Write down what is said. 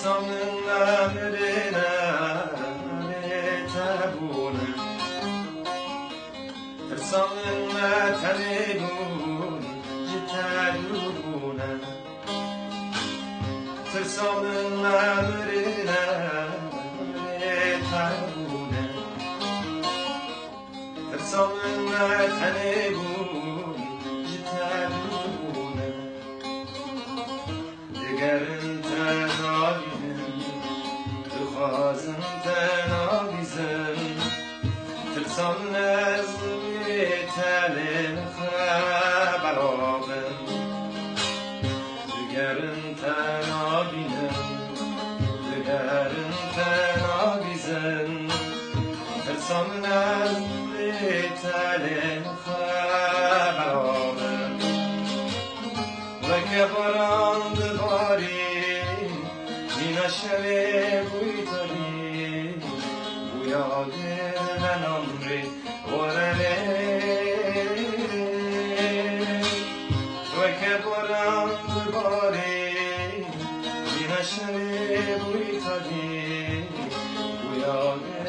ترسامنا مرنا تبونه ترسامنا تنبون جتالونه ترسامنا مرنا تبونه ترسامنا تنبون جتالونه دگرن تنابینم دخوازم تنابیزم ترسام نزدی تلم خبرابم دگرن تنابینم دگرن تنابیزم ترسام نزدی تلم خبرابم که باران بباری مینا شبه بوی داری بویاد من عمری ورنه و که باران بباری مینا شبه بوی داری بویاد